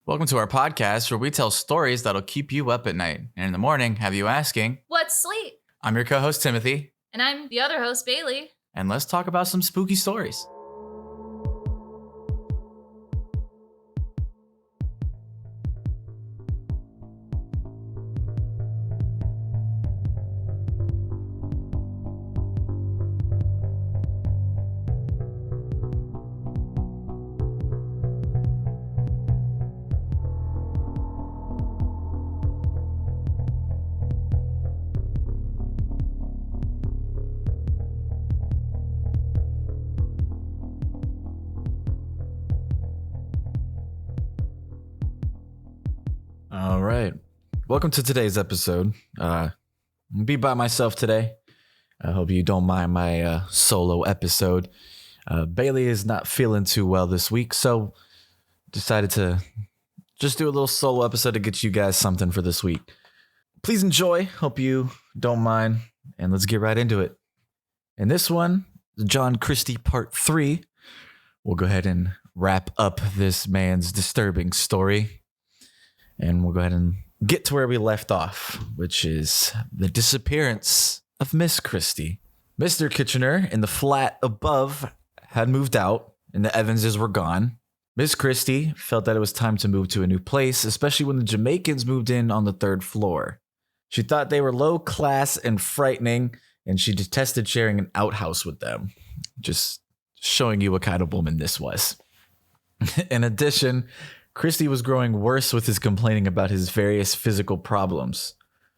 Welcome to our podcast where we tell stories that'll keep you up at night and in the morning have you asking, What's sleep? I'm your co-host Timothy, And I'm the other host, Bailey. and let's talk about some spooky stories. All right. Welcome to today's episode. I'll be by myself today. I hope you don't mind my solo episode. Bailey is not feeling too well this week, so decided to just do a little solo episode to get you guys something for this week. Please enjoy. Hope you don't mind. And let's get right into it. In this one, John Christie Part 3, we'll go ahead and wrap up this man's disturbing story. And we'll go ahead and get to where we left off, which is the disappearance of Miss Christie. Mr. Kitchener in the flat above had moved out, and the Evanses were gone. Miss Christie felt that it was time to move to a new place, especially when the Jamaicans moved in on the third floor. She thought they were low class and frightening, and she detested sharing an outhouse with them. Just showing you what kind of woman this was. In addition, Christie was growing worse with his complaining about his various physical problems.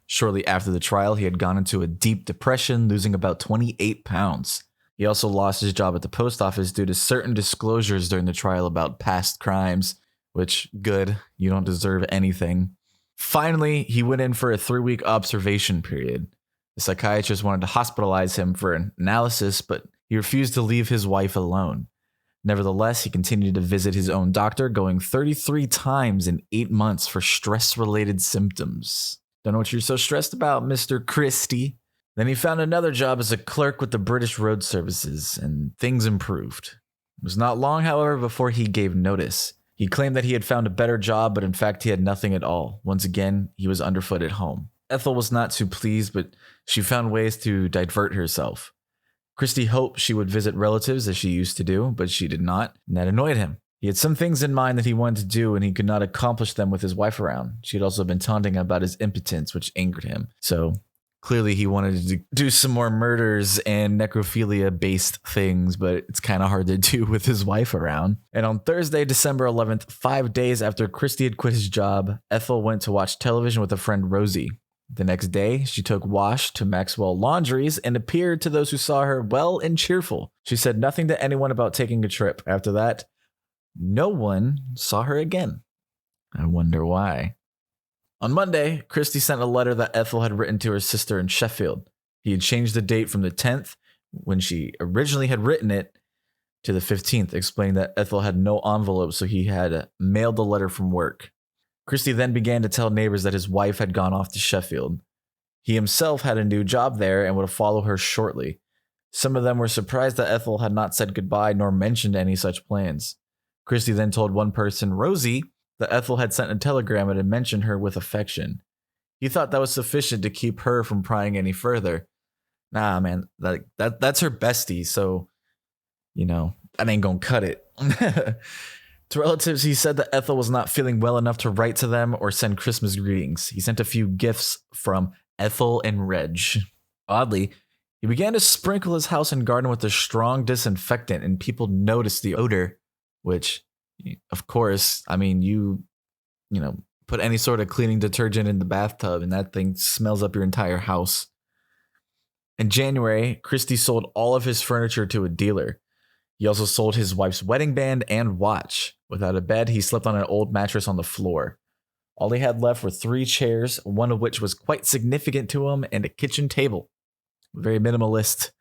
Shortly after the trial, he had gone into a deep depression, losing about 28 pounds. He also lost his job at the post office due to certain disclosures during the trial about past crimes, which, good, you don't deserve anything. Finally, he went in for a 3-week observation period. The psychiatrist wanted to hospitalize him for an analysis, but he refused to leave his wife alone. Nevertheless, he continued to visit his own doctor, going 33 times in 8 months for stress-related symptoms. Don't know what you're so stressed about, Mr. Christie. Then he found another job as a clerk with the British Road Services, and things improved. It was not long, however, before he gave notice. He claimed that he had found a better job, but in fact he had nothing at all. Once again, he was underfoot at home. Ethel was not too pleased, but she found ways to divert herself. Christie hoped she would visit relatives as she used to do, but she did not, and that annoyed him. He had some things in mind that he wanted to do, and he could not accomplish them with his wife around. She had also been taunting him about his impotence, which angered him. So clearly he wanted to do some more murders and necrophilia-based things, but it's kind of hard to do with his wife around. And on Thursday, December 11th, 5 days after Christie had quit his job, Ethel went to watch television with a friend, Rosie. The next day, she took Wash to Maxwell Laundries and appeared to those who saw her well and cheerful. She said nothing to anyone about taking a trip. After that, no one saw her again. I wonder why. On Monday, Christie sent a letter that Ethel had written to her sister in Sheffield. He had changed the date from the 10th, when she originally had written it, to the 15th, explaining that Ethel had no envelope, so he had mailed the letter from work. Christie then began to tell neighbors that his wife had gone off to Sheffield. He himself had a new job there and would follow her shortly. Some of them were surprised that Ethel had not said goodbye nor mentioned any such plans. Christie then told one person, Rosie, that Ethel had sent a telegram and had mentioned her with affection. He thought that was sufficient to keep her from prying any further. Nah, man, that's her bestie, so, that ain't gonna cut it. To relatives, he said that Ethel was not feeling well enough to write to them or send Christmas greetings. He sent a few gifts from Ethel and Reg. Oddly, he began to sprinkle his house and garden with a strong disinfectant, and people noticed the odor, which, of course, you put any sort of cleaning detergent in the bathtub and that thing smells up your entire house. In January, Christie sold all of his furniture to a dealer. He also sold his wife's wedding band and watch. Without a bed, he slept on an old mattress on the floor. All he had left were 3 chairs, one of which was quite significant to him, and a kitchen table. Very minimalist.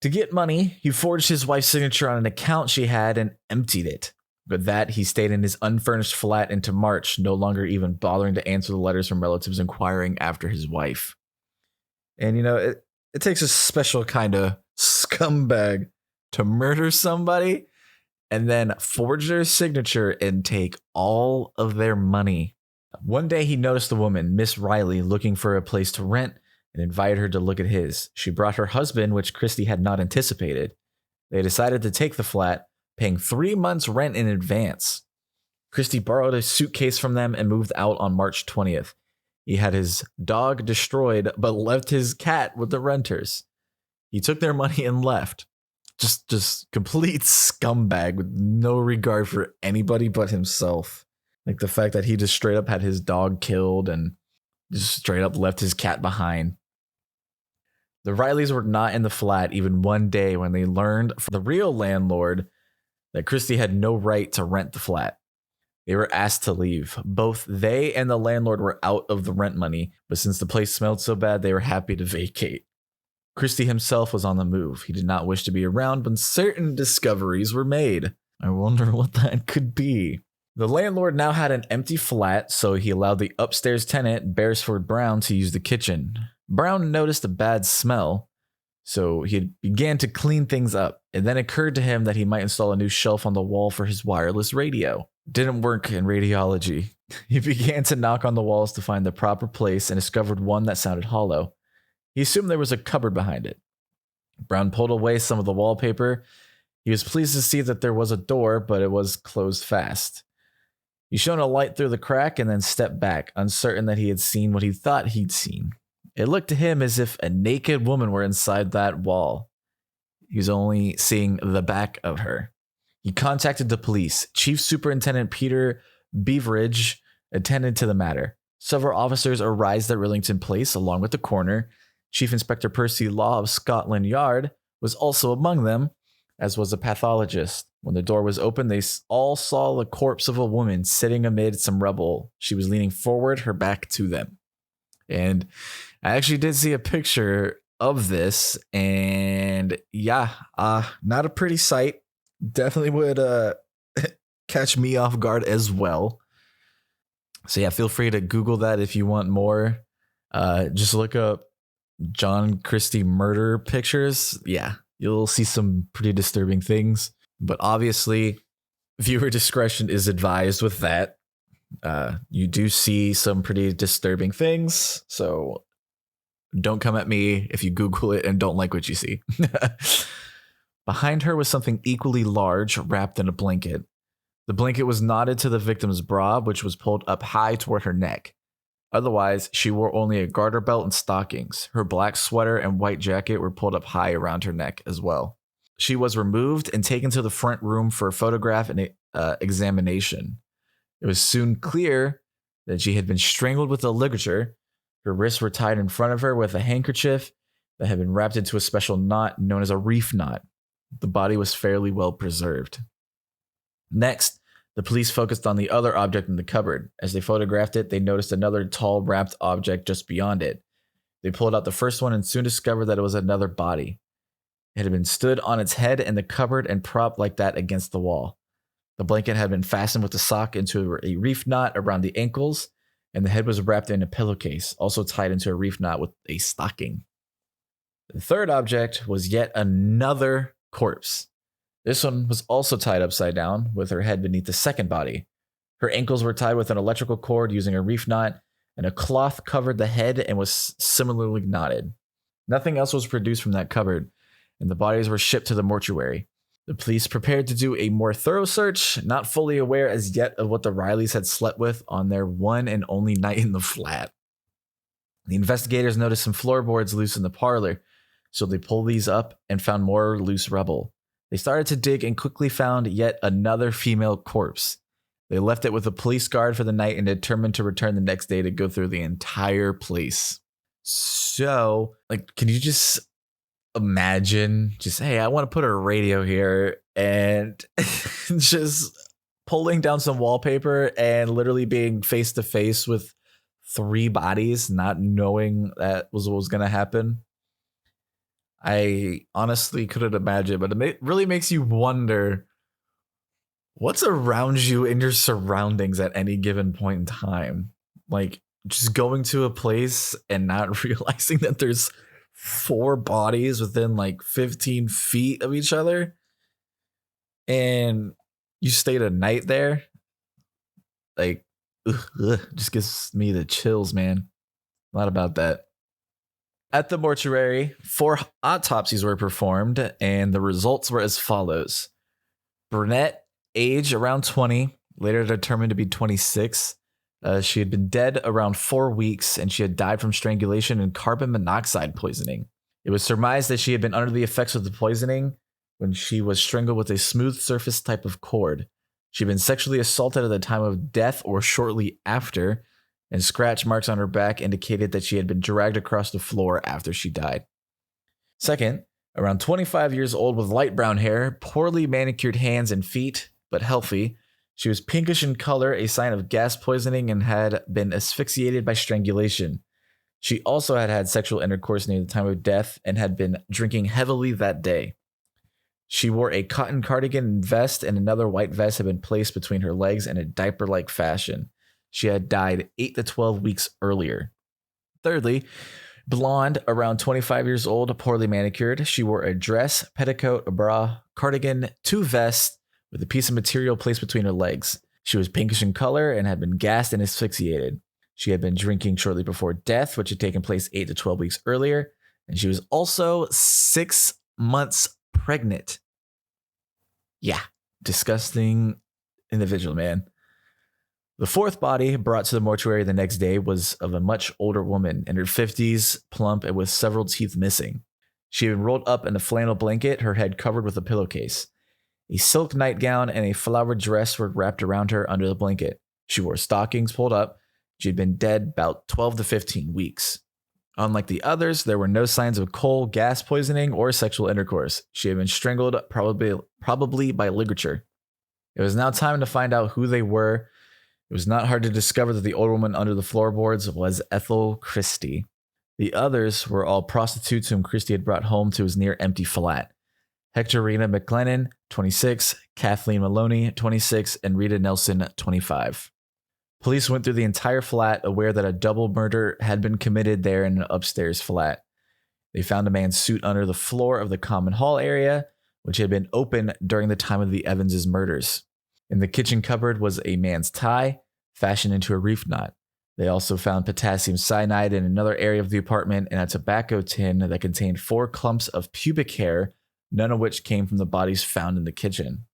To get money, he forged his wife's signature on an account she had and emptied it. With that, he stayed in his unfurnished flat into March, no longer even bothering to answer the letters from relatives inquiring after his wife. And it takes a special kind of scumbag to murder somebody and then forge their signature and take all of their money. One day he noticed the woman, Miss Riley, looking for a place to rent and invited her to look at his. She brought her husband, which Christie had not anticipated. They decided to take the flat, paying 3 months' rent in advance. Christie borrowed a suitcase from them and moved out on March 20th. He had his dog destroyed, but left his cat with the renters. He took their money and left. Just complete scumbag with no regard for anybody but himself. Like the fact that he just straight up had his dog killed and just straight up left his cat behind. The Rileys were not in the flat even one day when they learned from the real landlord that Christie had no right to rent the flat. They were asked to leave. Both they and the landlord were out of the rent money, but since the place smelled so bad, they were happy to vacate. Christie himself was on the move. He did not wish to be around when certain discoveries were made. I wonder what that could be. The landlord now had an empty flat, so he allowed the upstairs tenant, Beresford Brown, to use the kitchen. Brown noticed a bad smell, so he began to clean things up. It then occurred to him that he might install a new shelf on the wall for his wireless radio. Didn't work in radiology. He began to knock on the walls to find the proper place and discovered one that sounded hollow. He assumed there was a cupboard behind it. Brown pulled away some of the wallpaper. He was pleased to see that there was a door, but it was closed fast. He shone a light through the crack and then stepped back, uncertain that he had seen what he thought he'd seen. It looked to him as if a naked woman were inside that wall. He was only seeing the back of her. He contacted the police. Chief Superintendent Peter Beveridge attended to the matter. Several officers arrived at Rillington Place along with the coroner. Chief Inspector Percy Law of Scotland Yard was also among them, as was a pathologist. When the door was opened, they all saw the corpse of a woman sitting amid some rubble. She was leaning forward, her back to them. And I actually did see a picture of this, and yeah, not a pretty sight. Definitely would catch me off guard as well. So yeah, feel free to Google that if you want more. Just look up John Christie murder pictures. Yeah, you'll see some pretty disturbing things. But obviously, viewer discretion is advised with that. You do see some pretty disturbing things, so don't come at me if you Google it and don't like what you see. Behind her was something equally large, wrapped in a blanket. The blanket was knotted to the victim's bra, which was pulled up high toward her neck. Otherwise, she wore only a garter belt and stockings. Her black sweater and white jacket were pulled up high around her neck as well. She was removed and taken to the front room for a photograph and examination. It was soon clear that she had been strangled with a ligature. Her wrists were tied in front of her with a handkerchief that had been wrapped into a special knot known as a reef knot. The body was fairly well preserved. Next, the police focused on the other object in the cupboard. As they photographed it, they noticed another tall wrapped object just beyond it. They pulled out the first one and soon discovered that it was another body. It had been stood on its head in the cupboard and propped like that against the wall. The blanket had been fastened with a sock into a reef knot around the ankles, and the head was wrapped in a pillowcase, also tied into a reef knot with a stocking. The third object was yet another corpse. This one was also tied upside down, with her head beneath the second body. Her ankles were tied with an electrical cord using a reef knot, and a cloth covered the head and was similarly knotted. Nothing else was produced from that cupboard, and the bodies were shipped to the mortuary. The police prepared to do a more thorough search, not fully aware as yet of what the Rileys had slept with on their one and only night in the flat. The investigators noticed some floorboards loose in the parlor, so they pulled these up and found more loose rubble. They started to dig and quickly found yet another female corpse. They left it with a police guard for the night and determined to return the next day to go through the entire place. So, can you just imagine hey, I want to put a radio here and just pulling down some wallpaper and literally being face to face with 3 bodies, not knowing that was what was going to happen. I honestly couldn't imagine, but it really makes you wonder what's around you in your surroundings at any given point in time. Just going to a place and not realizing that there's 4 bodies within 15 feet of each other. And you stayed a night there, like, just gives me the chills, man. Not about that. At the mortuary, 4 autopsies were performed, and the results were as follows. Burnett, age around 20, later determined to be 26. She had been dead around 4 weeks, and she had died from strangulation and carbon monoxide poisoning. It was surmised that she had been under the effects of the poisoning when she was strangled with a smooth surface type of cord. She had been sexually assaulted at the time of death or shortly after, and scratch marks on her back indicated that she had been dragged across the floor after she died. Second, around 25 years old with light brown hair, poorly manicured hands and feet, but healthy. She was pinkish in color, a sign of gas poisoning, and had been asphyxiated by strangulation. She also had had sexual intercourse near the time of death and had been drinking heavily that day. She wore a cotton cardigan and vest, and another white vest had been placed between her legs in a diaper-like fashion. She had died 8 to 12 weeks earlier. Thirdly, blonde, around 25 years old, poorly manicured. She wore a dress, petticoat, a bra, cardigan, 2 vests, with a piece of material placed between her legs. She was pinkish in color and had been gassed and asphyxiated. She had been drinking shortly before death, which had taken place 8 to 12 weeks earlier, and she was also 6 months pregnant. Yeah, disgusting individual, man. The 4th body brought to the mortuary the next day was of a much older woman in her 50s, plump and with several teeth missing. She had been rolled up in a flannel blanket, her head covered with a pillowcase. A silk nightgown and a flowered dress were wrapped around her under the blanket. She wore stockings pulled up. She had been dead about 12 to 15 weeks. Unlike the others, there were no signs of coal, gas poisoning, or sexual intercourse. She had been strangled, probably by ligature. It was now time to find out who they were. It was not hard to discover that the old woman under the floorboards was Ethel Christie. The others were all prostitutes whom Christie had brought home to his near-empty flat. Hectorina McLennan, 26, Kathleen Maloney, 26, and Rita Nelson, 25. Police went through the entire flat, aware that a double murder had been committed there in an upstairs flat. They found a man's suit under the floor of the common hall area, which had been open during the time of the Evans' murders. In the kitchen cupboard was a man's tie, fashioned into a reef knot. They also found potassium cyanide in another area of the apartment and a tobacco tin that contained 4 clumps of pubic hair, none of which came from the bodies found in the kitchen.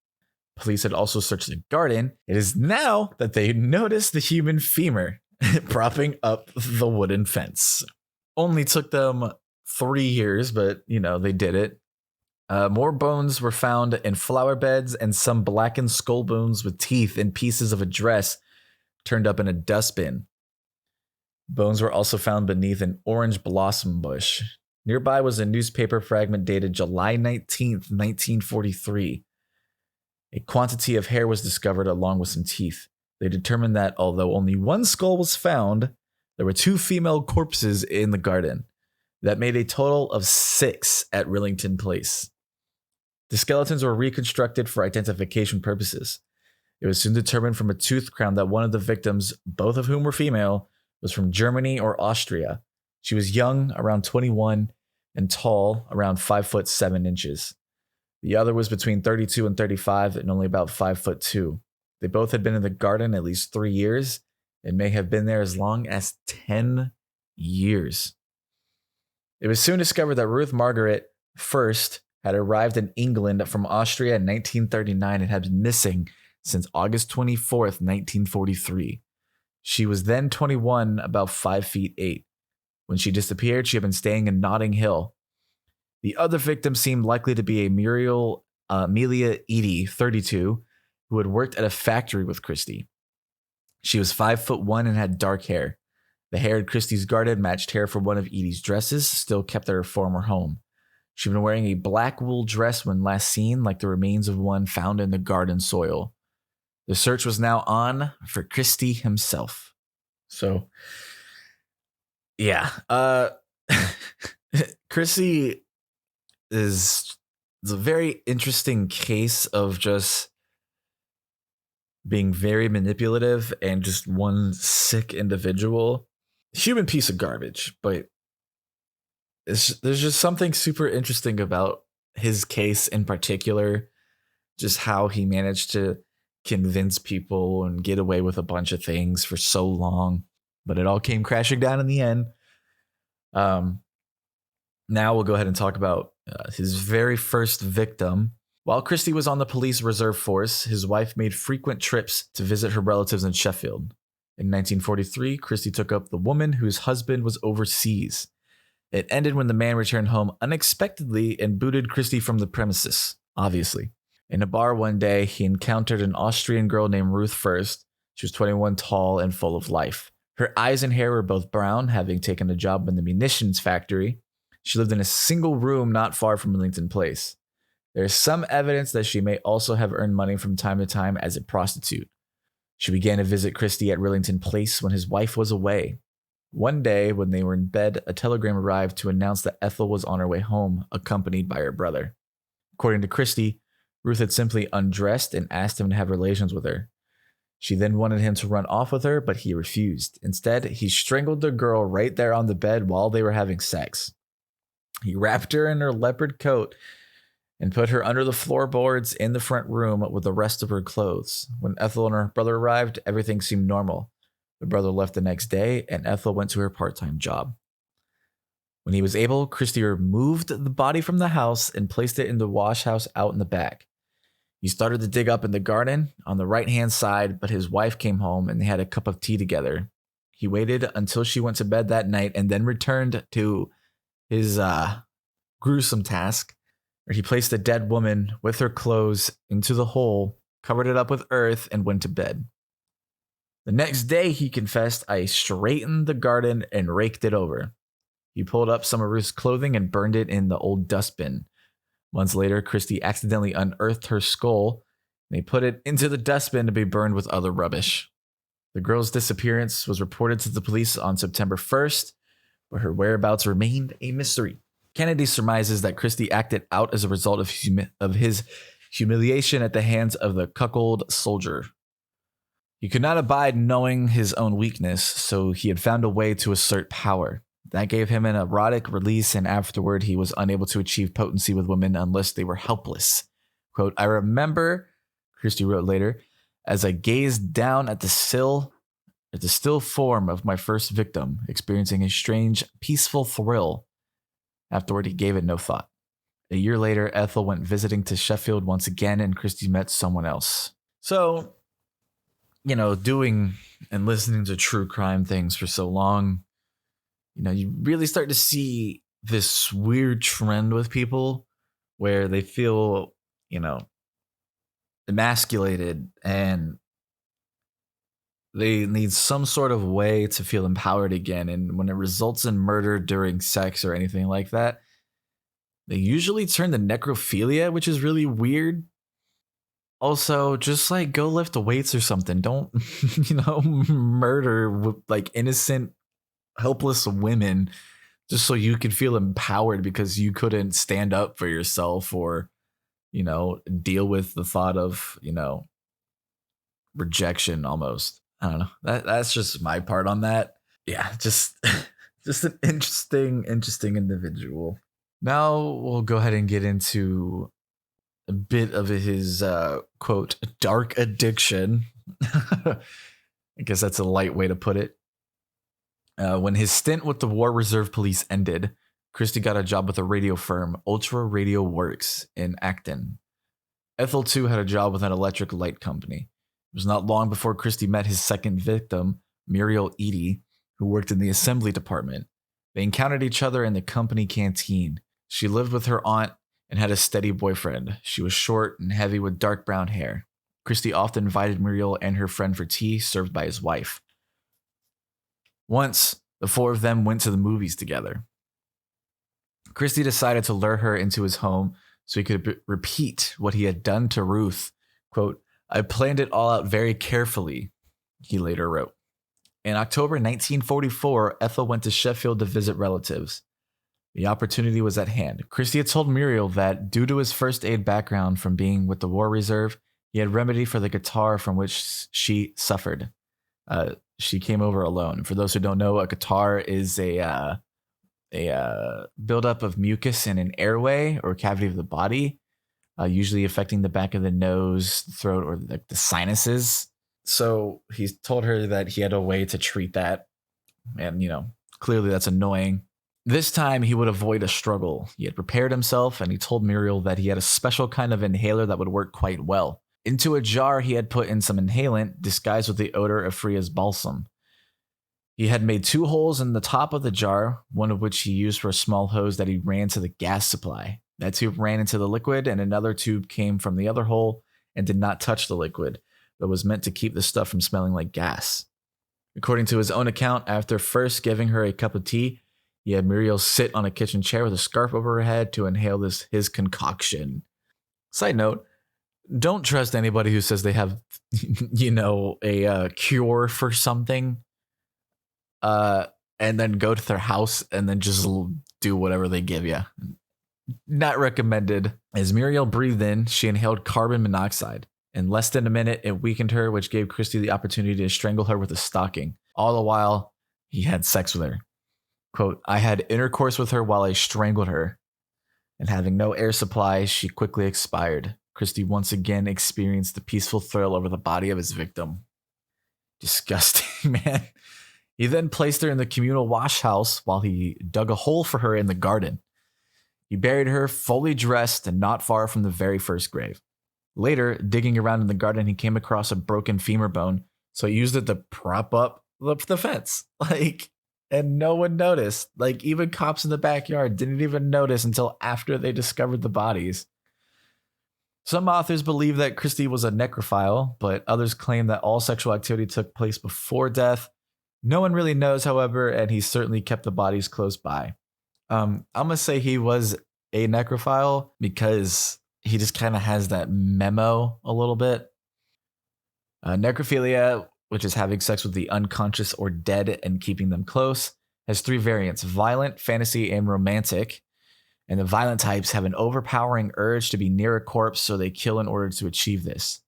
Police had also searched the garden. It is now that they noticed the human femur propping up the wooden fence. Only took them 3 years, but, they did it. More bones were found in flower beds and some blackened skull bones with teeth and pieces of a dress turned up in a dustbin. Bones were also found beneath an orange blossom bush. Nearby was a newspaper fragment dated July 19th, 1943. A quantity of hair was discovered along with some teeth. They determined that although only 1 skull was found, there were 2 female corpses in the garden. That made a total of 6 at Rillington Place. The skeletons were reconstructed for identification purposes. It was soon determined from a tooth crown that one of the victims, both of whom were female, was from Germany or Austria. She was young, around 21, and tall, around 5'7". The other was between 32 and 35 and only about 5'2". They both had been in the garden at least 3 years and may have been there as long as 10 years. It was soon discovered that Ruth Margaret first had arrived in England from Austria in 1939 and had been missing since August 24th, 1943. She was then 21, about 5'8". When she disappeared, she had been staying in Notting Hill. The other victim seemed likely to be Amelia Eady, 32, who had worked at a factory with Christie. She was 5'1" and had dark hair. The hair in Christie's garden matched hair from one of Eady's dresses, still kept at her former home. She had been wearing a black wool dress when last seen, like the remains of one found in the garden soil. The search was now on for Christie himself. So, yeah. Christie is a very interesting case of just being very manipulative and just one sick individual. Human piece of garbage, but there's just something super interesting about his case in particular, just how he managed to convince people and get away with a bunch of things for so long, but it all came crashing down in the end. Now we'll go ahead and talk about his very first victim. While Christie was on the police reserve force, his wife made frequent trips to visit her relatives in Sheffield. In 1943, Christie took up the woman whose husband was overseas. It ended when the man returned home unexpectedly and booted Christie from the premises, obviously. In a bar one day, he encountered an Austrian girl named Ruth First. She was 21, tall, and full of life. Her eyes and hair were both brown, having taken a job in the munitions factory. She lived in a single room not far from Millington Place. There is some evidence that she may also have earned money from time to time as a prostitute. She began to visit Christie at Rillington Place when his wife was away. One day, when they were in bed, a telegram arrived to announce that Ethel was on her way home, accompanied by her brother. According to Christie, Ruth had simply undressed and asked him to have relations with her. She then wanted him to run off with her, but he refused. Instead, he strangled the girl right there on the bed while they were having sex. He wrapped her in her leopard coat and put her under the floorboards in the front room with the rest of her clothes. When Ethel and her brother arrived, everything seemed normal. The brother left the next day, and Ethel went to her part-time job. When he was able, Christie removed the body from the house and placed it in the wash house out in the back. He started to dig up in the garden on the right-hand side, but his wife came home and they had a cup of tea together. He waited until she went to bed that night and then returned to his gruesome task, where he placed the dead woman with her clothes into the hole, covered it up with earth, and went to bed. The next day, he confessed, "I straightened the garden and raked it over." He pulled up some of Ruth's clothing and burned it in the old dustbin. Months later, Christie accidentally unearthed her skull, and he put it into the dustbin to be burned with other rubbish. The girl's disappearance was reported to the police on September 1st, but her whereabouts remained a mystery. Kennedy surmises that Christie acted out as a result of his humiliation at the hands of the cuckold soldier. He could not abide knowing his own weakness, so he had found a way to assert power. That gave him an erotic release, and afterward he was unable to achieve potency with women unless they were helpless. Quote, "I remember," Christie wrote later, "as I gazed down at the still form of my first victim, experiencing a strange, peaceful thrill. Afterward, he gave it no thought." A year later, Ethel went visiting to Sheffield once again, and Christie met someone else. So, doing and listening to true crime things for so long, you really start to see this weird trend with people where they feel, emasculated, and they need some sort of way to feel empowered again. And when it results in murder during sex or anything like that, they usually turn to necrophilia, which is really weird. Also, just go lift the weights or something. Don't, murder innocent, helpless women just so you could feel empowered because you couldn't stand up for yourself or, deal with the thought of, rejection almost. I don't know. That's just my part on that. Yeah, just an interesting individual. Now we'll go ahead and get into a bit of his quote dark addiction. I guess that's a light way to put it. When his stint with the War Reserve Police ended, Christie got a job with a radio firm, Ultra Radio Works, in Acton. Ethel, too, had a job with an electric light company. It was not long before Christie met his second victim, Muriel Eady, who worked in the assembly department. They encountered each other in the company canteen. She lived with her aunt and had a steady boyfriend. She was short and heavy with dark brown hair. Christie often invited Muriel and her friend for tea served by his wife. Once, the four of them went to the movies together. Christie decided to lure her into his home so he could repeat what he had done to Ruth. Quote, "I planned it all out very carefully," he later wrote. In October 1944, Ethel went to Sheffield to visit relatives. The opportunity was at hand. Christie had told Muriel that due to his first aid background from being with the War Reserve, he had remedy for the guitar from which she suffered. She came over alone. For those who don't know, a guitar is a buildup of mucus in an airway or cavity of the body. usually affecting the back of the nose, throat, or like the sinuses. So he told her that he had a way to treat that. And, clearly that's annoying. This time he would avoid a struggle. He had prepared himself and he told Muriel that he had a special kind of inhaler that would work quite well. Into a jar he had put in some inhalant disguised with the odor of Freya's balsam. He had made 2 holes in the top of the jar, one of which he used for a small hose that he ran to the gas supply. That tube ran into the liquid and another tube came from the other hole and did not touch the liquid, but was meant to keep the stuff from smelling like gas. According to his own account, after first giving her a cup of tea, he had Muriel sit on a kitchen chair with a scarf over her head to inhale his concoction. Side note, don't trust anybody who says they have, a cure for something, and then go to their house and then just do whatever they give you. Not recommended. As Muriel breathed in, she inhaled carbon monoxide. In less than a minute, it weakened her, which gave Christie the opportunity to strangle her with a stocking. All the while, he had sex with her. Quote, I had intercourse with her while I strangled her. And having no air supply, she quickly expired. Christie once again experienced the peaceful thrill over the body of his victim. Disgusting, man. He then placed her in the communal wash house while he dug a hole for her in the garden. He buried her fully dressed and not far from the very first grave. Later, digging around in the garden, he came across a broken femur bone, so he used it to prop up the fence. And no one noticed. Even cops in the backyard didn't even notice until after they discovered the bodies. Some authors believe that Christie was a necrophile, but others claim that all sexual activity took place before death. No one really knows, however, and he certainly kept the bodies close by. I'm going to say he was a necrophile because he just kind of has that memo a little bit. Necrophilia, which is having sex with the unconscious or dead and keeping them close, has 3 variants: violent, fantasy, and romantic. And the violent types have an overpowering urge to be near a corpse, so they kill in order to achieve this.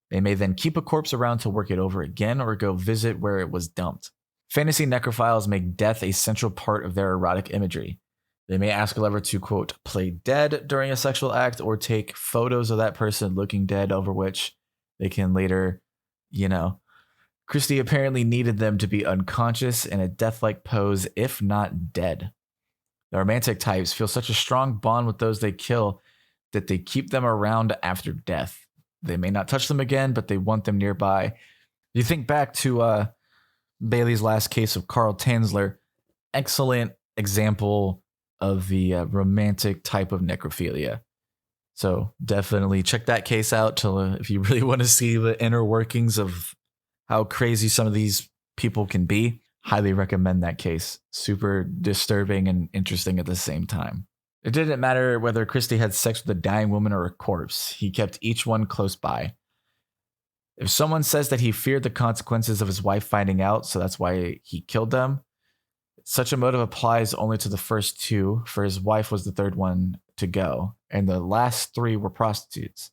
They may then keep a corpse around to work it over again or go visit where it was dumped. Fantasy necrophiles make death a central part of their erotic imagery. They may ask a lover to, quote, play dead during a sexual act or take photos of that person looking dead, over which they can later, Christie apparently needed them to be unconscious in a death-like pose, if not dead. The romantic types feel such a strong bond with those they kill that they keep them around after death. They may not touch them again, but they want them nearby. You think back to Bailey's last case of Carl Tanzler, excellent example of the romantic type of necrophilia. So definitely check that case out if you really want to see the inner workings of how crazy some of these people can be. Highly recommend that case. Super disturbing and interesting at the same time. It didn't matter whether Christie had sex with a dying woman or a corpse. He kept each one close by. If someone says that he feared the consequences of his wife finding out, so that's why he killed them, such a motive applies only to the first 2, for his wife was the 3rd one to go, and the last 3 were prostitutes.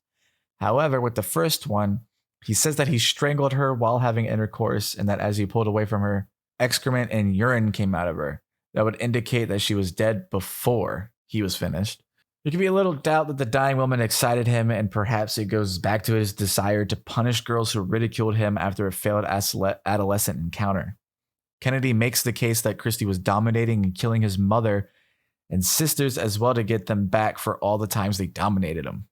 However, with the first one, he says that he strangled her while having intercourse, and that as he pulled away from her, excrement and urine came out of her. That would indicate that she was dead before he was finished. There can be a little doubt that the dying woman excited him, and perhaps it goes back to his desire to punish girls who ridiculed him after a failed adolescent encounter. Kennedy makes the case that Christie was dominating and killing his mother and sisters as well to get them back for all the times they dominated him.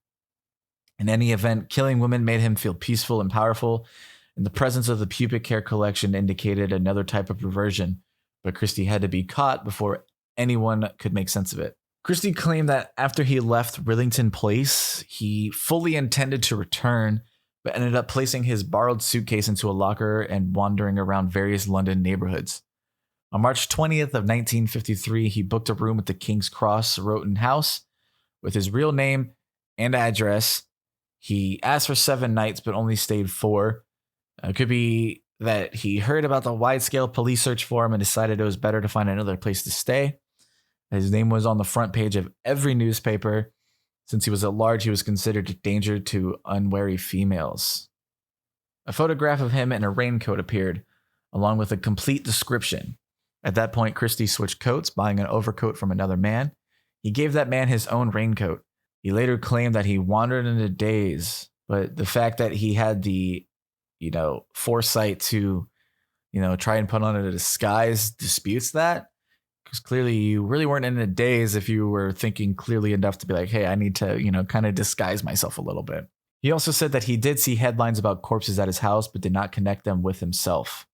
In any event, killing women made him feel peaceful and powerful, and the presence of the pubic hair collection indicated another type of perversion, but Christie had to be caught before anyone could make sense of it. Christie claimed that after he left Rillington Place, he fully intended to return, but ended up placing his borrowed suitcase into a locker and wandering around various London neighborhoods. On March 20th of 1953, he booked a room at the King's Cross Roten House with his real name and address. He asked for 7 nights, but only stayed 4. It could be that he heard about the wide-scale police search for him and decided it was better to find another place to stay. His name was on the front page of every newspaper. Since he was at large, he was considered a danger to unwary females. A photograph of him in a raincoat appeared, along with a complete description. At that point, Christie switched coats, buying an overcoat from another man. He gave that man his own raincoat. He later claimed that he wandered in a daze, but the fact that he had the, foresight to, try and put on a disguise disputes that. Because clearly you really weren't in a daze if you were thinking clearly enough to be like, hey, I need to, kind of disguise myself a little bit. He also said that he did see headlines about corpses at his house, but did not connect them with himself.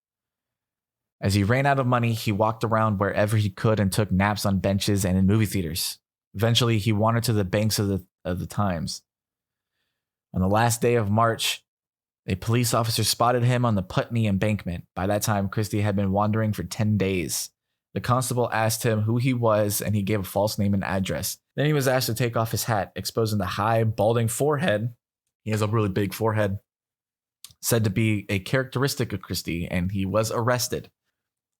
As he ran out of money, he walked around wherever he could and took naps on benches and in movie theaters. Eventually, he wandered to the banks of the Thames. On the last day of March, a police officer spotted him on the Putney embankment. By that time, Christie had been wandering for 10 days. The constable asked him who he was, and he gave a false name and address. Then he was asked to take off his hat, exposing the high, balding forehead. He has a really big forehead, said to be a characteristic of Christie, and he was arrested.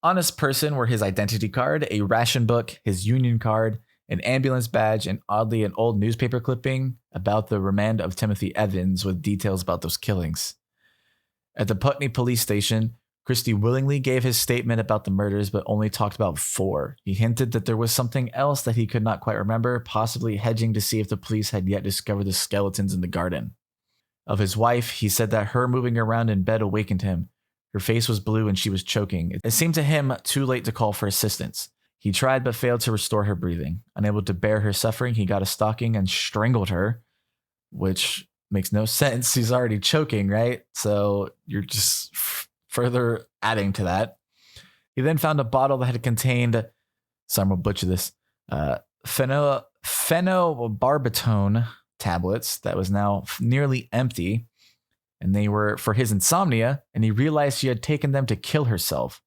On his person were his identity card, a ration book, his union card, an ambulance badge, and oddly an old newspaper clipping about the remand of Timothy Evans with details about those killings. At the Putney police station, Christie willingly gave his statement about the murders, but only talked about 4. He hinted that there was something else that he could not quite remember, possibly hedging to see if the police had yet discovered the skeletons in the garden. Of his wife, he said that her moving around in bed awakened him. Her face was blue and she was choking. It seemed to him too late to call for assistance. He tried but failed to restore her breathing. Unable to bear her suffering, he got a stocking and strangled her, which makes no sense. He's already choking, right? So you're just further adding to that. He then found a bottle that had contained, some will butcher this, phenobarbital tablets that was now nearly empty, and they were for his insomnia, and he realized she had taken them to kill herself.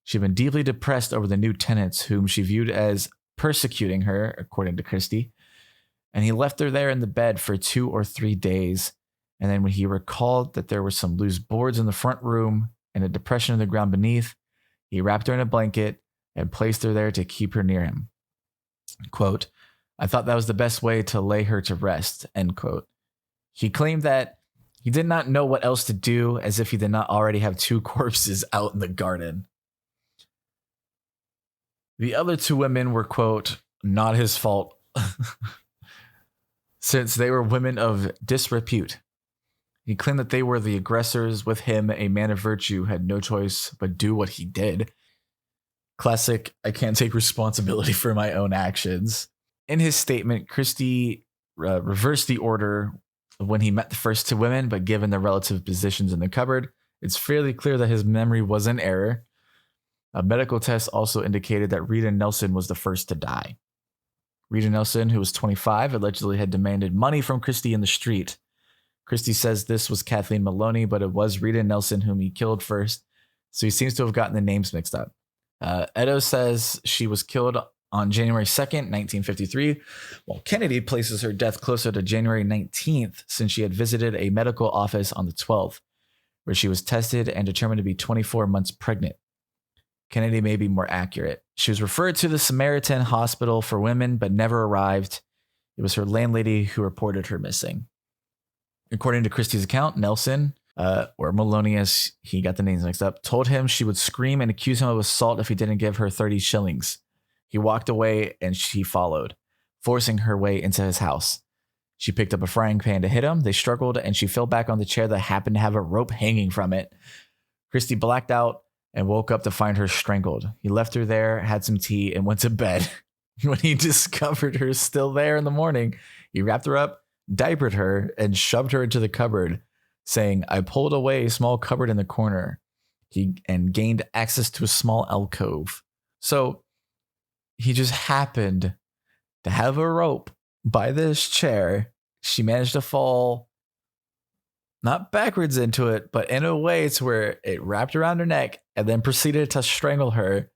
She had been deeply depressed over the new tenants, whom she viewed as persecuting her, according to Christie, and he left her there in the bed for 2 or 3 days. And then when he recalled that there were some loose boards in the front room and a depression in the ground beneath, he wrapped her in a blanket and placed her there to keep her near him. Quote, I thought that was the best way to lay her to rest, end quote. He claimed that he did not know what else to do, as if he did not already have 2 corpses out in the garden. The other 2 women were, quote, not his fault, since they were women of disrepute. He claimed that they were the aggressors. With him, a man of virtue had no choice but do what he did. Classic, I can't take responsibility for my own actions. In his statement, Christie reversed the order when he met the first 2 women, but given the relative positions in the cupboard, it's fairly clear that his memory was in error. A medical test also indicated that Rita Nelson was the first to die. Rita Nelson, who was 25, allegedly had demanded money from Christie in the street. Christie says this was Kathleen Maloney, but it was Rita Nelson whom he killed first, so he seems to have gotten the names mixed up. Edo says she was killed on January 2nd, 1953, while Kennedy places her death closer to January 19th, since she had visited a medical office on the 12th, where she was tested and determined to be 24 months pregnant. Kennedy may be more accurate. She was referred to the Samaritan Hospital for Women, but never arrived. It was her landlady who reported her missing. According to Christie's account, Nelson, or Maloney as he got the names mixed up, told him she would scream and accuse him of assault if he didn't give her 30 shillings. He walked away and she followed, forcing her way into his house. She picked up a frying pan to hit him. They struggled and she fell back on the chair that happened to have a rope hanging from it. Christie blacked out and woke up to find her strangled. He left her there, had some tea, and went to bed. When he discovered her still there in the morning, he wrapped her up, diapered her, and shoved her into the cupboard, saying, I pulled away a small cupboard in the corner and gained access to a small alcove. So he just happened to have a rope by this chair. She managed to fall not backwards into it, but in a way to where it wrapped around her neck and then proceeded to strangle her.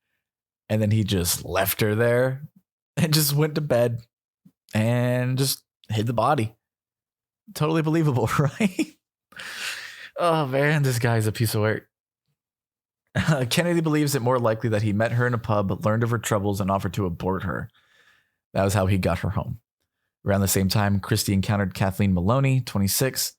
And then he just left her there and just went to bed and just hid the body. Totally believable, right? Oh man, this guy's a piece of work. Kennedy believes it more likely that he met her in a pub, learned of her troubles, and offered to abort her. That was how he got her home. Around the same time, Christie encountered Kathleen Maloney, 26.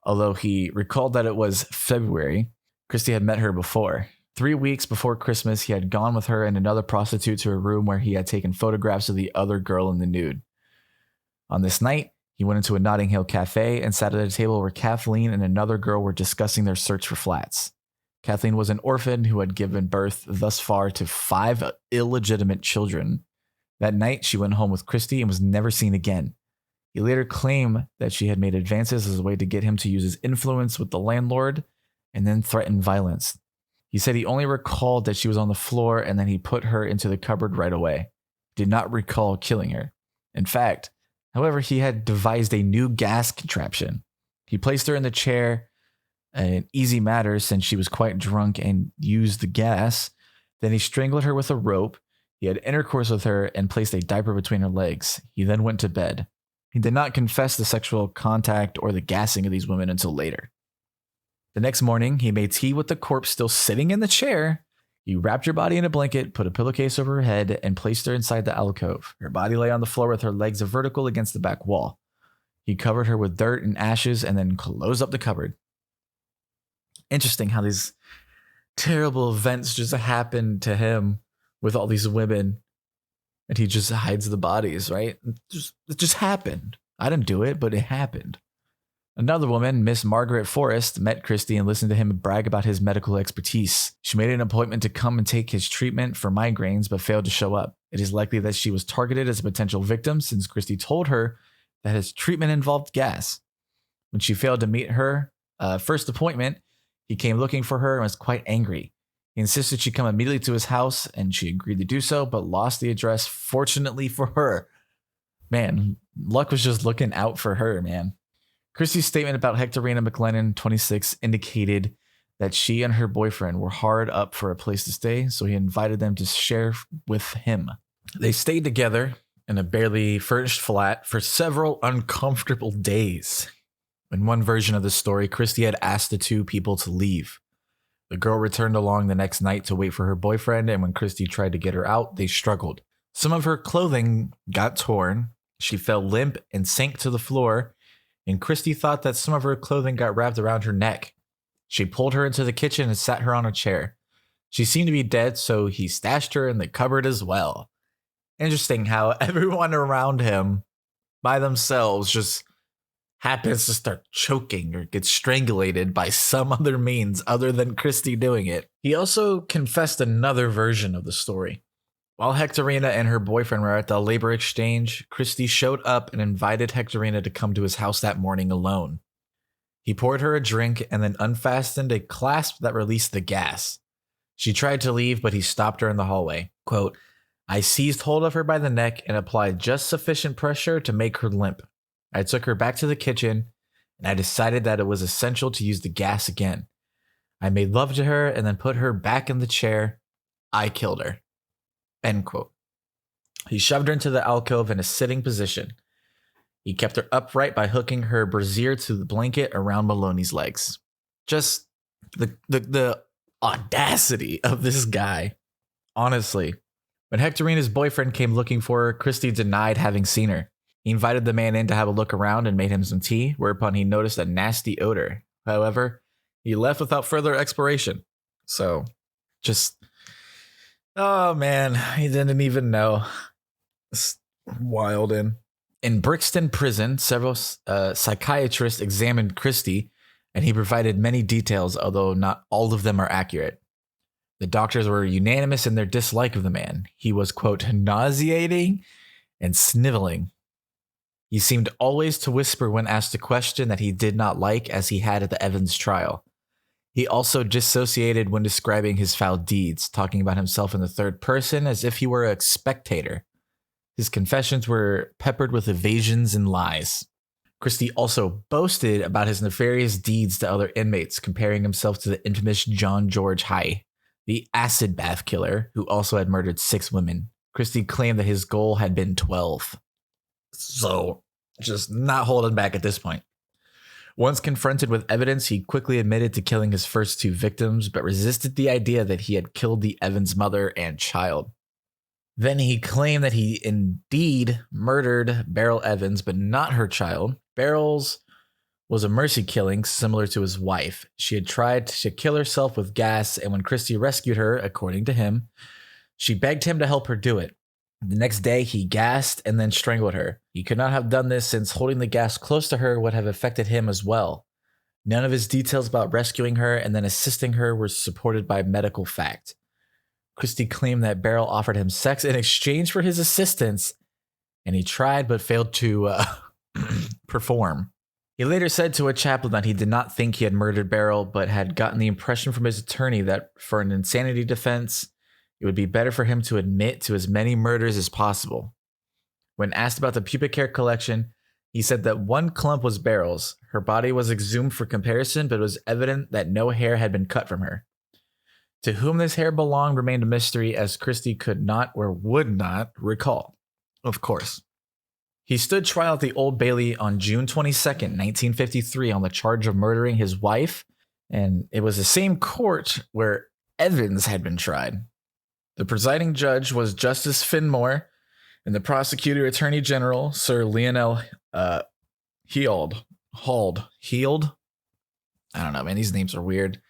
Although he recalled that it was February, Christie had met her before. 3 weeks before Christmas, he had gone with her and another prostitute to a room where he had taken photographs of the other girl in the nude. On this night, he went into a Notting Hill cafe and sat at a table where Kathleen and another girl were discussing their search for flats. Kathleen was an orphan who had given birth thus far to 5 illegitimate children. That night, she went home with Christie and was never seen again. He later claimed that she had made advances as a way to get him to use his influence with the landlord and then threaten violence. He said he only recalled that she was on the floor and then he put her into the cupboard right away. He did not recall killing her. In fact, however, he had devised a new gas contraption. He placed her in the chair, an easy matter since she was quite drunk, and used the gas. Then he strangled her with a rope. He had intercourse with her and placed a diaper between her legs. He then went to bed. He did not confess the sexual contact or the gassing of these women until later. The next morning, he made tea with the corpse still sitting in the chair. He wrapped her body in a blanket, put a pillowcase over her head, and placed her inside the alcove. Her body lay on the floor with her legs vertical against the back wall. He covered her with dirt and ashes and then closed up the cupboard. Interesting how these terrible events just happen to him with all these women, and he just hides the bodies, right? It just happened. I didn't do it, but it happened. Another woman, Miss Margaret Forrest, met Christie and listened to him brag about his medical expertise. She made an appointment to come and take his treatment for migraines, but failed to show up. It is likely that she was targeted as a potential victim since Christie told her that his treatment involved gas. When she failed to meet her first appointment, he came looking for her and was quite angry. He insisted she come immediately to his house, and she agreed to do so, but lost the address, fortunately for her. Man, luck was just looking out for her, man. Christie's statement about Hectorina McLennan, 26, indicated that she and her boyfriend were hard up for a place to stay, so he invited them to share with him. They stayed together in a barely furnished flat for several uncomfortable days. In one version of the story, Christie had asked the two people to leave. The girl returned along the next night to wait for her boyfriend, and when Christie tried to get her out, they struggled. Some of her clothing got torn. She fell limp and sank to the floor, and Christie thought that some of her clothing got wrapped around her neck. She pulled her into the kitchen and sat her on a chair. She seemed to be dead, so he stashed her in the cupboard as well. Interesting how everyone around him, by themselves, just happens to start choking or get strangulated by some other means other than Christie doing it. He also confessed another version of the story. While Hectorina and her boyfriend were at the labor exchange, Christie showed up and invited Hectorina to come to his house that morning alone. He poured her a drink and then unfastened a clasp that released the gas. She tried to leave, but he stopped her in the hallway. Quote, I seized hold of her by the neck and applied just sufficient pressure to make her limp. I took her back to the kitchen, and I decided that it was essential to use the gas again. I made love to her and then put her back in the chair. I killed her. End quote. He shoved her into the alcove in a sitting position. He kept her upright by hooking her brassiere to the blanket around Maloney's legs. Just the audacity of this guy. Honestly. When Hectorina's boyfriend came looking for her, Christie denied having seen her. He invited the man in to have a look around and made him some tea, whereupon he noticed a nasty odor. However, he left without further exploration. So, just... oh, man, he didn't even know. It's wild. In Brixton Prison, several psychiatrists examined Christie, and he provided many details, although not all of them are accurate. The doctors were unanimous in their dislike of the man. He was, quote, nauseating and sniveling. He seemed always to whisper when asked a question that he did not like, as he had at the Evans trial. He also dissociated when describing his foul deeds, talking about himself in the third person as if he were a spectator. His confessions were peppered with evasions and lies. Christie also boasted about his nefarious deeds to other inmates, comparing himself to the infamous John George High, the acid bath killer who also had murdered 6 women. Christie claimed that his goal had been 12. So, just not holding back at this point. Once confronted with evidence, he quickly admitted to killing his first 2 victims, but resisted the idea that he had killed the Evans mother and child. Then he claimed that he indeed murdered Beryl Evans, but not her child. Beryl's was a mercy killing similar to his wife. She had tried to kill herself with gas, and when Christie rescued her, according to him, she begged him to help her do it. The next day, he gassed and then strangled her. He could not have done this since holding the gas close to her would have affected him as well. None of his details about rescuing her and then assisting her were supported by medical fact. Christie claimed that Beryl offered him sex in exchange for his assistance, and he tried but failed to perform. He later said to a chaplain that he did not think he had murdered Beryl, but had gotten the impression from his attorney that for an insanity defense, it would be better for him to admit to as many murders as possible. When asked about the pubic hair collection, he said that one clump was Beryl's. Her body was exhumed for comparison, but it was evident that no hair had been cut from her. To whom this hair belonged remained a mystery, as Christie could not or would not recall. Of course. He stood trial at the Old Bailey on June 22nd, 1953 on the charge of murdering his wife, and it was the same court where Evans had been tried. The presiding judge was Justice Finmore, and the prosecutor attorney general, Sir Lionel Heald. I don't know, man. These names are weird.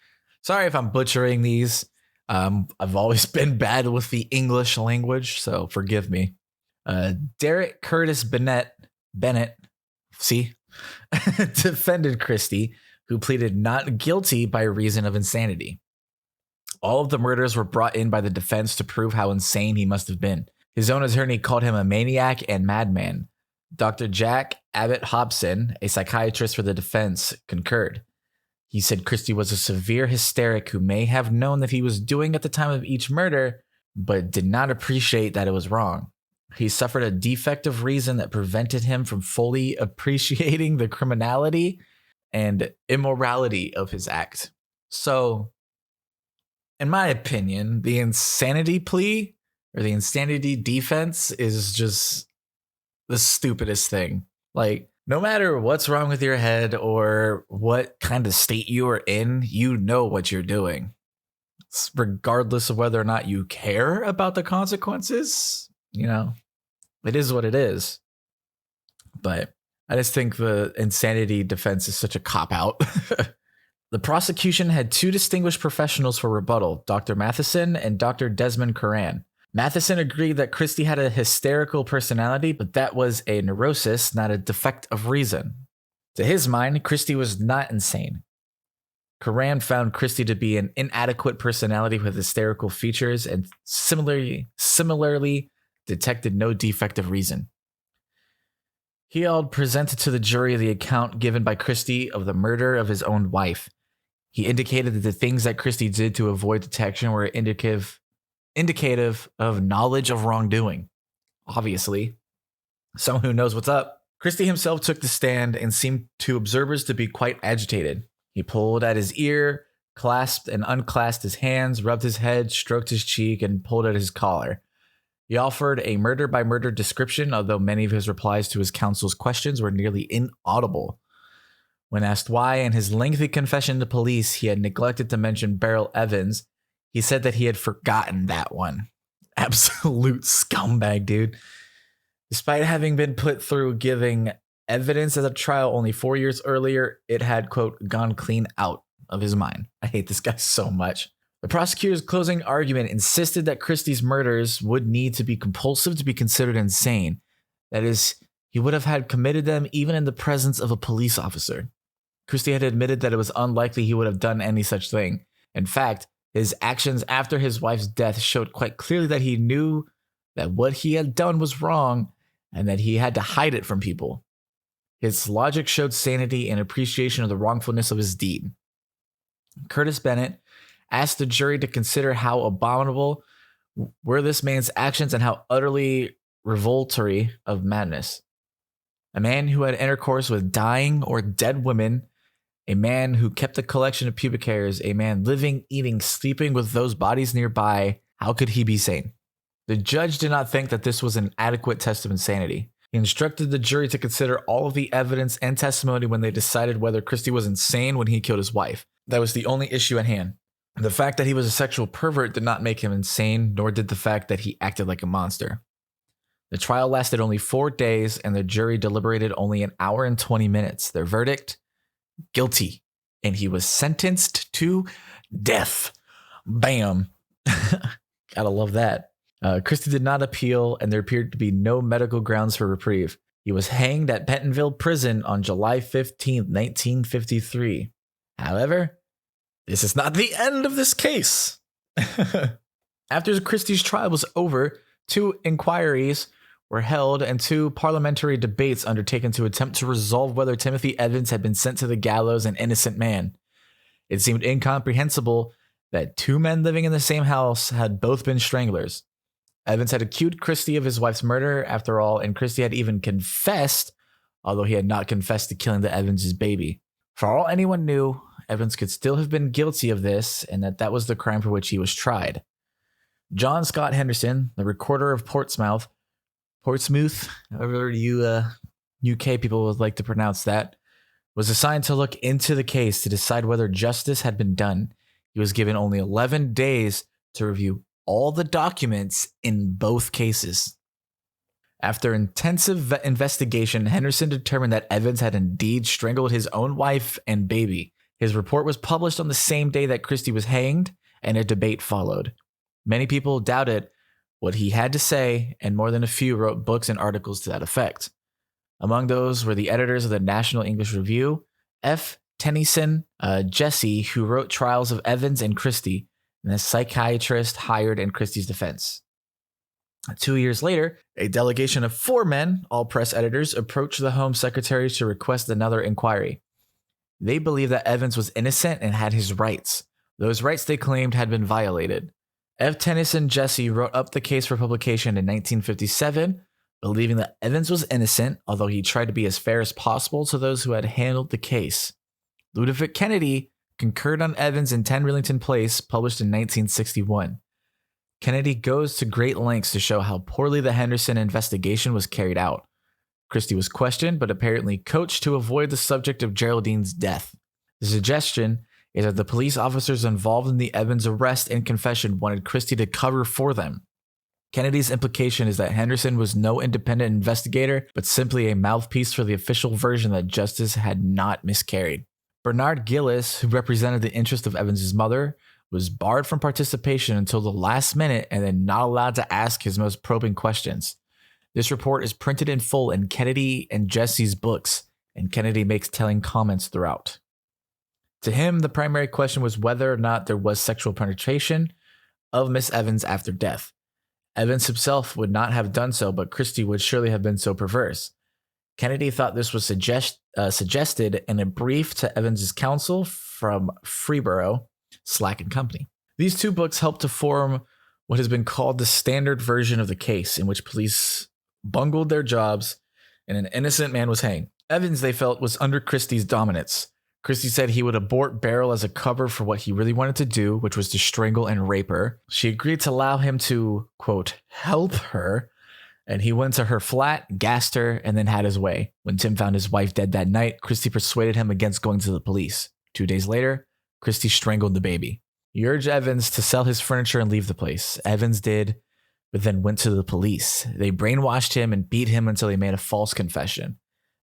Sorry if I'm butchering these. I've always been bad with the English language, so forgive me. Derek Curtis Bennett, defended Christie, who pleaded not guilty by reason of insanity. All of the murders were brought in by the defense to prove how insane he must have been. His own attorney called him a maniac and madman. Dr. Jack Abbott Hobson, a psychiatrist for the defense, concurred. He said Christie was a severe hysteric who may have known that he was doing at the time of each murder, but did not appreciate that it was wrong. He suffered a defect of reason that prevented him from fully appreciating the criminality and immorality of his act. So, in my opinion, the insanity plea or the insanity defense is just the stupidest thing. Like, no matter what's wrong with your head or what kind of state you are in, you know what you're doing. Regardless of whether or not you care about the consequences, you know, it is what it is. But I just think the insanity defense is such a cop-out. The prosecution had two distinguished professionals for rebuttal, Dr. Matheson and Dr. Desmond Curran. Matheson agreed that Christie had a hysterical personality, but that was a neurosis, not a defect of reason. To his mind, Christie was not insane. Curran found Christie to be an inadequate personality with hysterical features and similarly detected no defect of reason. Heald presented to the jury the account given by Christie of the murder of his own wife. He indicated that the things that Christie did to avoid detection were indicative of knowledge of wrongdoing. Obviously, someone who knows what's up. Christie himself took the stand and seemed to observers to be quite agitated. He pulled at his ear, clasped and unclasped his hands, rubbed his head, stroked his cheek, and pulled at his collar. He offered a murder-by-murder description, although many of his replies to his counsel's questions were nearly inaudible. When asked why, in his lengthy confession to police, he had neglected to mention Beryl Evans, he said that he had forgotten that one. Absolute scumbag, dude. Despite having been put through giving evidence at a trial only 4 years earlier, it had, quote, gone clean out of his mind. I hate this guy so much. The prosecutor's closing argument insisted that Christie's murders would need to be compulsive to be considered insane. That is, he would have had committed them even in the presence of a police officer. Christie had admitted that it was unlikely he would have done any such thing. In fact, his actions after his wife's death showed quite clearly that he knew that what he had done was wrong and that he had to hide it from people. His logic showed sanity and appreciation of the wrongfulness of his deed. Curtis Bennett asked the jury to consider how abominable were this man's actions and how utterly revoltory of madness. A man who had intercourse with dying or dead women, a man who kept a collection of pubic hairs, a man living, eating, sleeping with those bodies nearby, how could he be sane? The judge did not think that this was an adequate test of insanity. He instructed the jury to consider all of the evidence and testimony when they decided whether Christie was insane when he killed his wife. That was the only issue at hand. The fact that he was a sexual pervert did not make him insane, nor did the fact that he acted like a monster. The trial lasted only 4 days, and the jury deliberated only an hour and 20 minutes. Their verdict? Guilty. And he was sentenced to death. Bam. Gotta love that. Christie did not appeal, and there appeared to be no medical grounds for reprieve. He was hanged at Pentonville Prison on July 15th, 1953. However, this is not the end of this case. After Christie's trial was over, 2 inquiries were held and 2 parliamentary debates undertaken to attempt to resolve whether Timothy Evans had been sent to the gallows an innocent man. It seemed incomprehensible that 2 men living in the same house had both been stranglers. Evans had accused Christie of his wife's murder, after all, and Christie had even confessed, although he had not confessed to killing the Evans' baby. For all anyone knew, Evans could still have been guilty of this, and that was the crime for which he was tried. John Scott Henderson, the recorder of Portsmouth, however you UK people would like to pronounce that, was assigned to look into the case to decide whether justice had been done. He was given only 11 days to review all the documents in both cases. After intensive investigation, Henderson determined that Evans had indeed strangled his own wife and baby. His report was published on the same day that Christie was hanged, and a debate followed. Many people doubted what he had to say, and more than a few wrote books and articles to that effect. Among those were the editors of the National English Review, F. Tennyson Jesse, who wrote Trials of Evans and Christie, and a psychiatrist hired in Christie's defense. 2 years later, a delegation of 4 men, all press editors, approached the Home Secretary to request another inquiry. They believed that Evans was innocent and had his rights. Those rights, they claimed, had been violated. F. Tennyson Jesse wrote up the case for publication in 1957, believing that Evans was innocent, although he tried to be as fair as possible to those who had handled the case. Ludovic Kennedy concurred on Evans in 10 Rillington Place, published in 1961. Kennedy goes to great lengths to show how poorly the Henderson investigation was carried out. Christie was questioned, but apparently coached to avoid the subject of Geraldine's death. The suggestion is that the police officers involved in the Evans arrest and confession wanted Christie to cover for them. Kennedy's implication is that Henderson was no independent investigator, but simply a mouthpiece for the official version that justice had not miscarried. Bernard Gillis, who represented the interest of Evans' mother, was barred from participation until the last minute and then not allowed to ask his most probing questions. This report is printed in full in Kennedy and Jesse's books, and Kennedy makes telling comments throughout. To him, the primary question was whether or not there was sexual penetration of Miss Evans after death. Evans himself would not have done so, but Christie would surely have been so perverse. Kennedy thought this was suggested in a brief to Evans's counsel from Freeborough, Slack & Company. These 2 books helped to form what has been called the standard version of the case, in which police bungled their jobs and an innocent man was hanged. Evans, they felt, was under Christie's dominance. Christie said he would abort Beryl as a cover for what he really wanted to do, which was to strangle and rape her. She agreed to allow him to, quote, help her, and he went to her flat, gassed her, and then had his way. When Tim found his wife dead that night, Christie persuaded him against going to the police. 2 days later, Christie strangled the baby. He urged Evans to sell his furniture and leave the place. Evans did, but then went to the police. They brainwashed him and beat him until he made a false confession.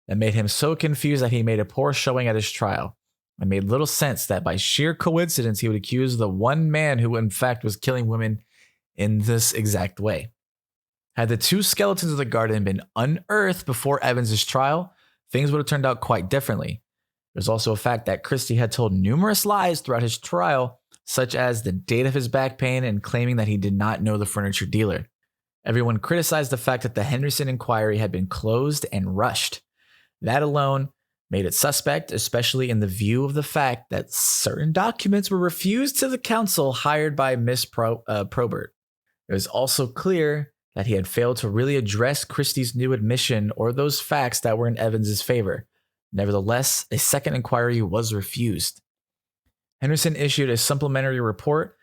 That made him so confused that he made a poor showing at his trial. It made little sense that by sheer coincidence he would accuse the one man who in fact was killing women in this exact way. Had the 2 skeletons of the garden been unearthed before Evans's trial, things would have turned out quite differently. There's also a fact that Christie had told numerous lies throughout his trial, such as the date of his back pain and claiming that he did not know the furniture dealer. Everyone criticized the fact that the Henderson inquiry had been closed and rushed. That alone made it suspect, especially in the view of the fact that certain documents were refused to the counsel hired by Miss Probert. It was also clear that he had failed to really address Christie's new admission or those facts that were in Evans's favor. Nevertheless, a second inquiry was refused. Henderson issued a supplementary report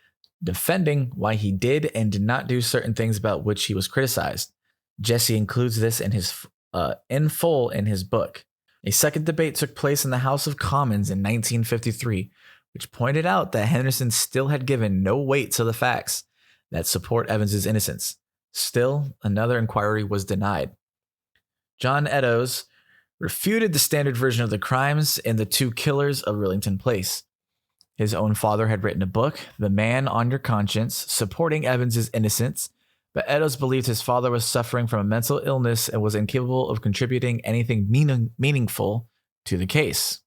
defending why he did and did not do certain things about which he was criticized. Jesse includes this in full in his book. A second debate took place in the House of Commons in 1953, which pointed out that Henderson still had given no weight to the facts that support Evans's innocence. Still, another inquiry was denied. John Eddowes refuted the standard version of the crimes in The 2 Killers of Rillington Place. His own father had written a book, The Man on Your Conscience, supporting Evans's innocence, but Eddowes believed his father was suffering from a mental illness and was incapable of contributing anything meaningful to the case.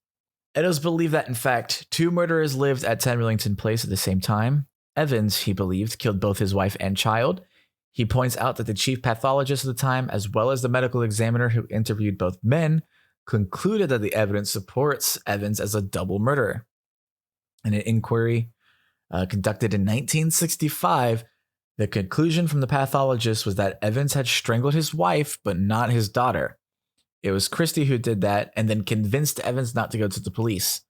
Eddowes believed that, in fact, 2 murderers lived at 10 Rillington Place at the same time. Evans, he believed, killed both his wife and child. He points out that the chief pathologist at the time, as well as the medical examiner who interviewed both men, concluded that the evidence supports Evans as a double murderer. In an inquiry conducted in 1965, the conclusion from the pathologist was that Evans had strangled his wife, but not his daughter. It was Christie who did that and then convinced Evans not to go to the police.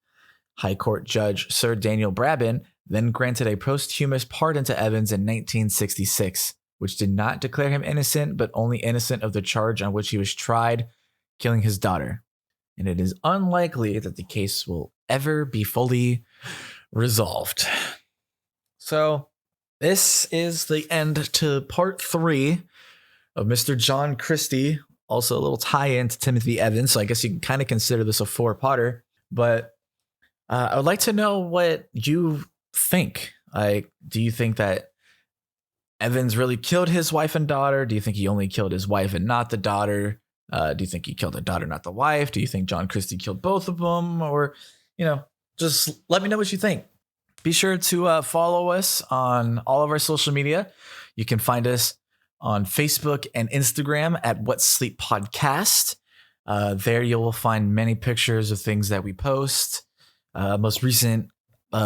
High Court Judge Sir Daniel Brabin then granted a posthumous pardon to Evans in 1966, which did not declare him innocent, but only innocent of the charge on which he was tried, killing his daughter. And it is unlikely that the case will ever be fully resolved. So this is the end to part 3 of Mr. John Christie. Also a little tie-in to Timothy Evans. So I guess you can kind of consider this a 4-parter. But I would like to know what you think. Do you think that Evans really killed his wife and daughter? Do you think he only killed his wife and not the daughter? Do you think he killed the daughter, not the wife? Do you think John Christie killed both of them? Or, just let me know what you think. Be sure to follow us on all of our social media. You can find us on Facebook and Instagram at What Sleep Podcast. There you will find many pictures of things that we post. Most recent,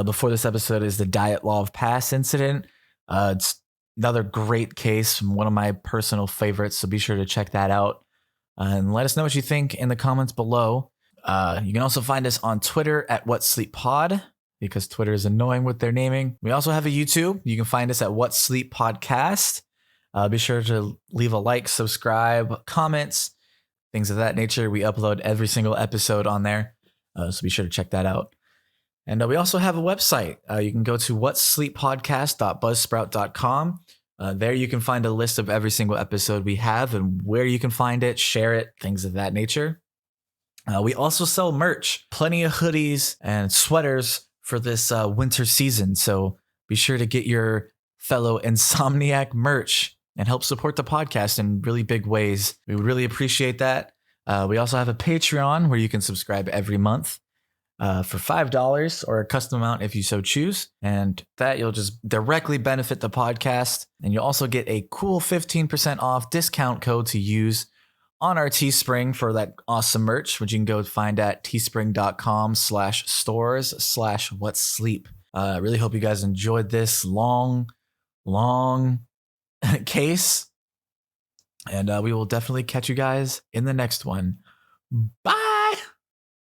before this episode, is the Diet Law of Pass incident. It's another great case, one of my personal favorites, so be sure to check that out. And let us know what you think in the comments below. You can also find us on Twitter at What Sleep Pod, because Twitter is annoying with their naming. We also have a YouTube. You can find us at What Sleep Podcast. Be sure to leave a like, subscribe, comments, things of that nature. We upload every single episode on there, so be sure to check that out. And we also have a website. You can go to whatsleeppodcast.buzzsprout.com. There you can find a list of every single episode we have and where you can find it, share it, things of that nature. We also sell merch, plenty of hoodies and sweaters for this winter season. So be sure to get your fellow Insomniac merch and help support the podcast in really big ways. We would really appreciate that. We also have a Patreon where you can subscribe every month for $5 or a custom amount if you so choose. And that you'll just directly benefit the podcast. And you'll also get a cool 15% off discount code to use on our Teespring for that awesome merch, which you can go find at teespring.com/stores/whatsleep. I really hope you guys enjoyed this long case. And we will definitely catch you guys in the next one. Bye.